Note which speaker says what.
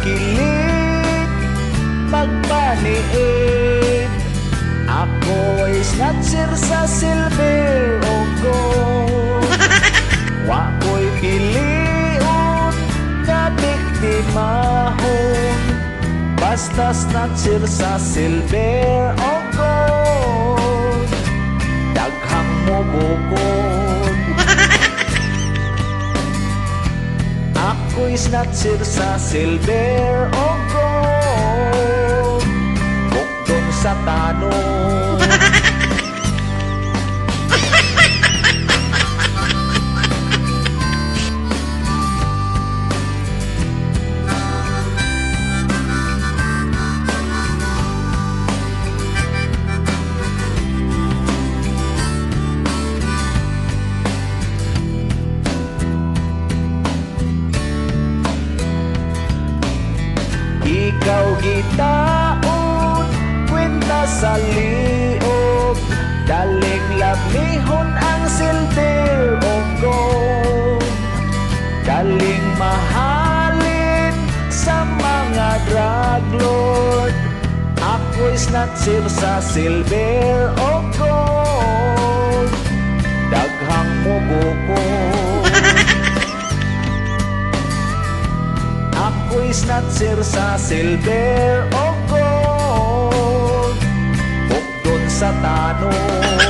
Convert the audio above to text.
Speaker 1: kilig magpaniid. Ako'y snatcher sa silver o gold. Wa ko'y piliun na biktimahon, basta snatcher sa silver o gold. Daghang mo bukod. Ako'y snatcher sa silver o gold, bukdon sa tanong. Ikaw gitaon, kwenta sa liog, daling lamihon ang silver o gold. Daling mahalin sa mga drug lord, ako'y snatcher sa silver o gold. Daghang mo bukod. Ako'y snatcher sa silver o gold, bukdon sa tanong.